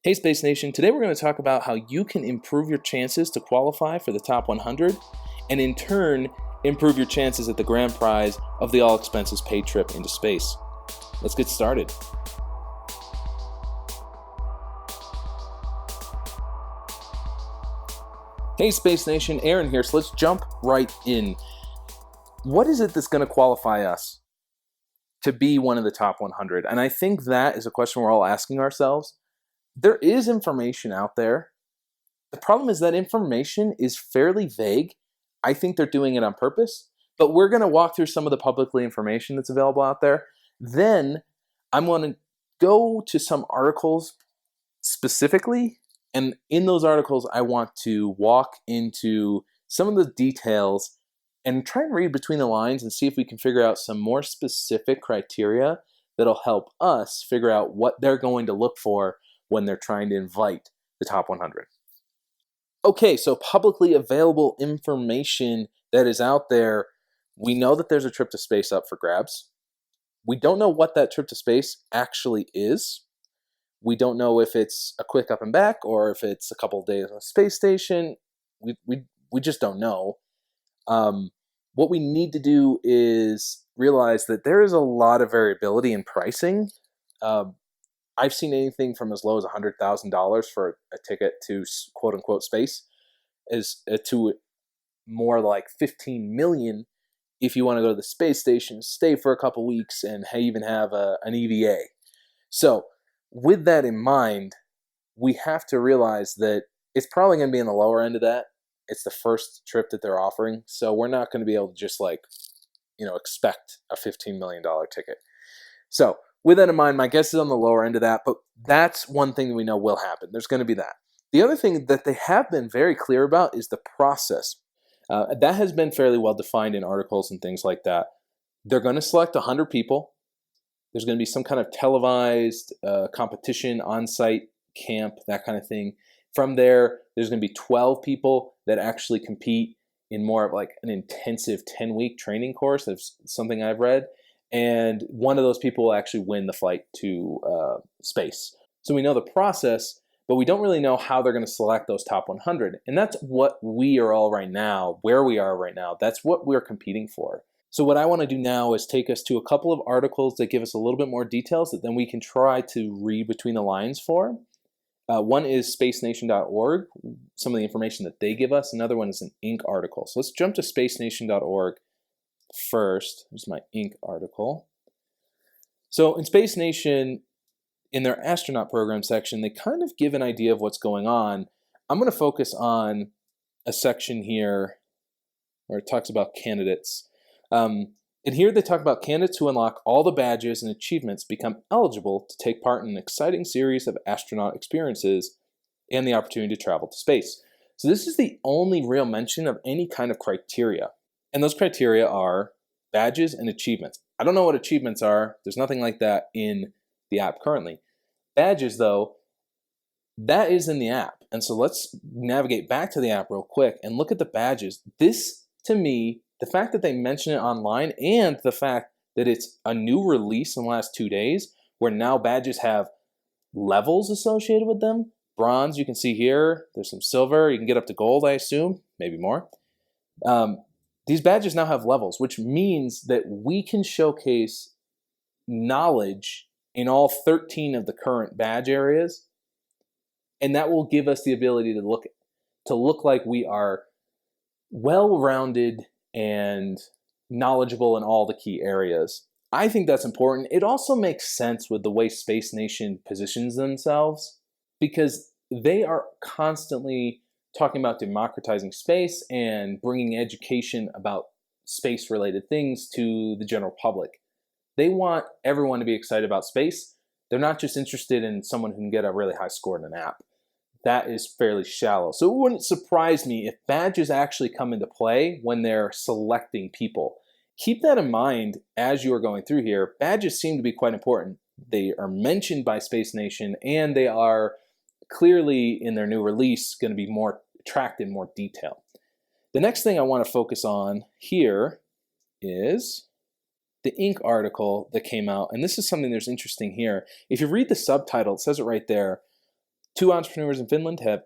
Hey Space Nation, today we're going to talk about how you can improve your chances to qualify for the top 100 and in turn improve your chances at the grand prize of the all expenses paid trip into space. Let's get started. Hey Space Nation, Aaron here, so let's jump right in. What is it that's going to qualify us to be one of the top 100? And I think that is a question we're all asking ourselves. There is information out there. The problem is that information is fairly vague. I think they're doing it on purpose, but we're going to walk through some of the publicly information that's available out there. Then I'm going to go to some articles specifically, and in those articles, I want to walk into some of the details and try and read between the lines and see if we can figure out some more specific criteria that'll help us figure out what they're going to look for when they're trying to invite the top 100. Okay, so publicly available information that is out there. We know that there's a trip to space up for grabs. We don't know what that trip to space actually is. We don't know if it's a quick up and back or if it's a couple of days on a space station. We just don't know. What we need to do is realize that there is a lot of variability in pricing. I've seen anything from as low as $100,000 for a ticket to quote unquote space to more like $15 million if you want to go to the space station, stay for a couple weeks, and even have an EVA. So with that in mind, we have to realize that it's probably going to be in the lower end of that. It's the first trip that they're offering, so we're not going to be able to just expect a $15 million ticket. So with that in mind, my guess is on the lower end of that, but that's one thing that we know will happen. There's going to be that. The other thing that they have been very clear about is the process. That has been fairly well defined in articles and things like that. They're going to select 100 people. There's going to be some kind of televised competition, on-site camp, that kind of thing. From there, there's going to be 12 people that actually compete in more of like an intensive 10-week training course. That's something I've read. And one of those people will actually win the flight to space. So we know the process, but we don't really know how they're going to select those top 100. And that's what we are all right now, where we are right now. That's what we're competing for. So what I want to do now is take us to a couple of articles that give us a little bit more details that then we can try to read between the lines for. One is spacenation.org, some of the information that they give us. Another one is an Inc. article. So let's jump to spacenation.org. First, here's my Inc. article. So in Space Nation, in their astronaut program section, they kind of give an idea of what's going on. I'm going to focus on a section here where it talks about candidates. And here they talk about candidates who unlock all the badges and achievements become eligible to take part in an exciting series of astronaut experiences and the opportunity to travel to space. So this is the only real mention of any kind of criteria. And those criteria are badges and achievements. I don't know what achievements are. There's nothing like that in the app currently. Badges, though, that is in the app. And so let's navigate back to the app real quick and look at the badges. This, to me, the fact that they mention it online and the fact that it's a new release in the last 2 days, where now badges have levels associated with them. Bronze, you can see here. There's some silver. You can get up to gold, I assume, maybe more. These badges now have levels, which means that we can showcase knowledge in all 13 of the current badge areas, and that will give us the ability to look like we are well-rounded and knowledgeable in all the key areas. I think that's important. It also makes sense with the way Space Nation positions themselves, because they are constantly talking about democratizing space and bringing education about space-related things to the general public. They want everyone to be excited about space. They're not just interested in someone who can get a really high score in an app. That is fairly shallow. So it wouldn't surprise me if badges actually come into play when they're selecting people. Keep that in mind as you are going through here. Badges seem to be quite important. They are mentioned by Space Nation, and they are clearly in their new release going to be more tracked in more detail. The next thing I want to focus on here is the Inc. article that came out, and this is something that's interesting here. If you read the subtitle, it says it right there, Two entrepreneurs in Finland have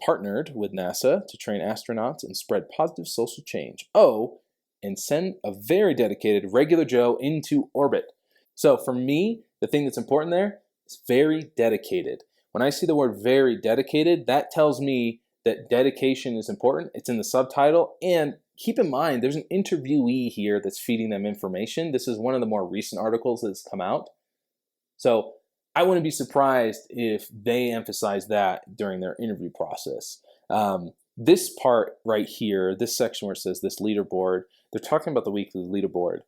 partnered with NASA to train astronauts and spread positive social change. Oh, and send a very dedicated regular Joe into orbit. So for me, the thing that's important there is very dedicated. When I see the word very dedicated, that tells me that dedication is important. It's in the subtitle. And keep in mind, there's an interviewee here that's feeding them information. This is one of the more recent articles that's come out. So I wouldn't be surprised if they emphasize that during their interview process. This part right here, this section where it says this leaderboard, they're talking about the weekly leaderboard.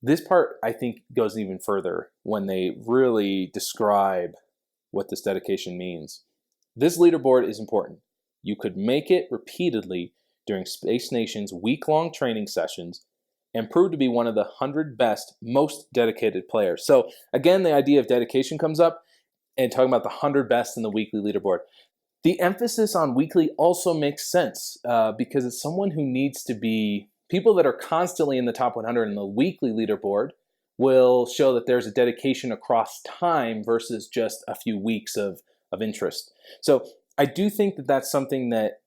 This part, I think, goes even further when they really describe what this dedication means. This leaderboard is important. You could make it repeatedly during Space Nation's week-long training sessions and prove to be one of the 100 best, most dedicated players. So again, the idea of dedication comes up and talking about the 100 best in the weekly leaderboard. The emphasis on weekly also makes sense because it's someone who needs to be, people that are constantly in the top 100 in the weekly leaderboard will show that there's a dedication across time versus just a few weeks of interest. So I do think that that's something that,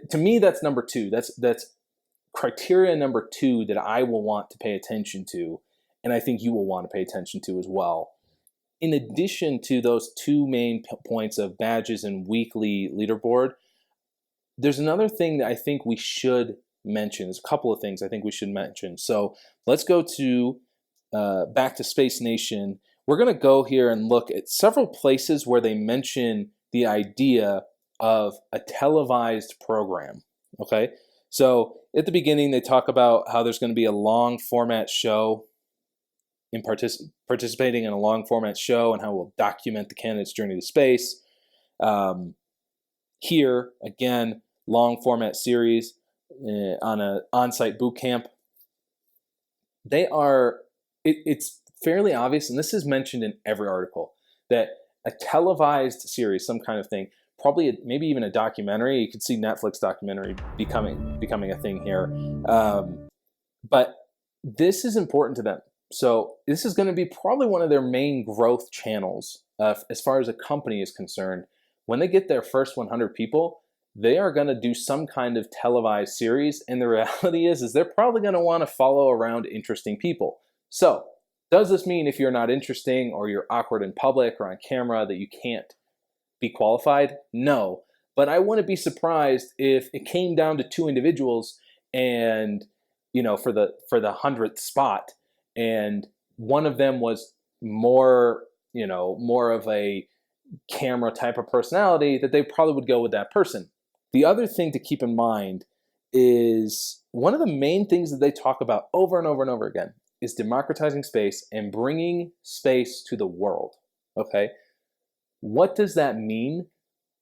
to me, that's number two. That's criteria number two that I will want to pay attention to, and I think you will want to pay attention to as well. In addition to those two main points of badges and weekly leaderboard, there's another thing that I think we should mention. There's a couple of things I think we should mention. So let's go to back to Space Nation. We're going to go here and look at several places where they mention the idea of a televised program. Okay, so at the beginning they talk about how there's going to be a long format show, in participating in a long format show, and how we'll document the candidate's journey to space. Here again, long format series on an on-site boot camp. They are. It's fairly obvious, and this is mentioned in every article, that a televised series, some kind of thing, probably maybe even a documentary. You could see Netflix documentary becoming a thing here, but this is important to them. So this is going to be probably one of their main growth channels as far as a company is concerned. When they get their first 100 people, they are going to do some kind of televised series, and the reality is they're probably going to want to follow around interesting people. So does this mean if you're not interesting or you're awkward in public or on camera that you can't be qualified? No, but I wouldn't be surprised if it came down to two individuals and, for the 100th spot, and one of them was more of a camera type of personality, that they probably would go with that person. The other thing to keep in mind is one of the main things that they talk about over and over and over again is democratizing space and bringing space to the world. Okay, what does that mean?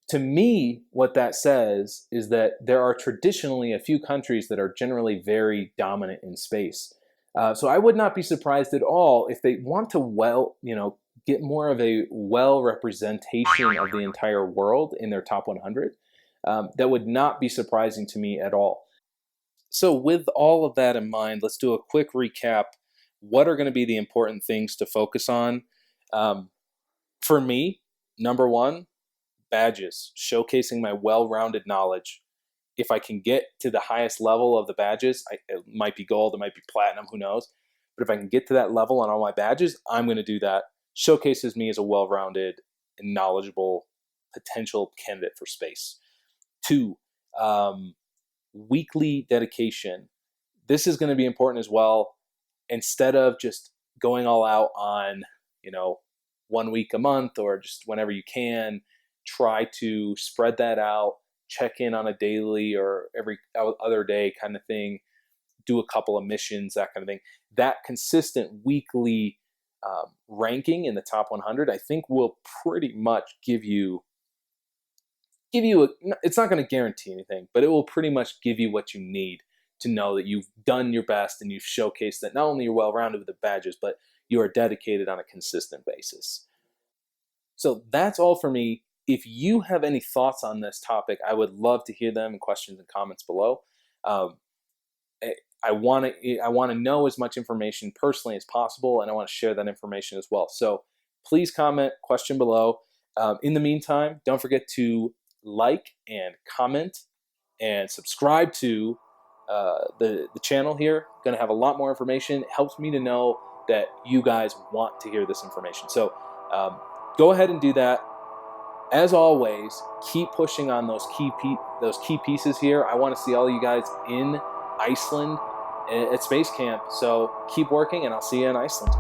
To me, what that says is that there are traditionally a few countries that are generally very dominant in space. So I would not be surprised at all if they want to get more of a representation of the entire world in their top 100. That would not be surprising to me at all. So with all of that in mind, let's do a quick recap. What are going to be the important things to focus on? For me, number one, badges, showcasing my well-rounded knowledge. If I can get to the highest level of the badges, it might be gold, it might be platinum, who knows? But if I can get to that level on all my badges, I'm going to do that. Showcases me as a well-rounded and knowledgeable potential candidate for space. Two, weekly dedication. This is going to be important as well. Instead of just going all out on, 1 week a month or just whenever you can, try to spread that out, check in on a daily or every other day kind of thing, do a couple of missions, that kind of thing. That consistent weekly ranking in the top 100, I think, will pretty much give you it's not going to guarantee anything, but it will pretty much give you what you need to know that you've done your best and you've showcased that not only you're well-rounded with the badges, but you are dedicated on a consistent basis. So that's all for me. If you have any thoughts on this topic, I would love to hear them in questions and comments below. I want to know as much information personally as possible, and I want to share that information as well. So please comment, question below. In the meantime, don't forget to like and comment and subscribe to the channel here. Going to have a lot more information. It helps me to know that you guys want to hear this information. So go ahead and do that. As always, keep pushing on those key pieces here. I want to see all you guys in Iceland at Space Camp. So keep working, and I'll see you in Iceland.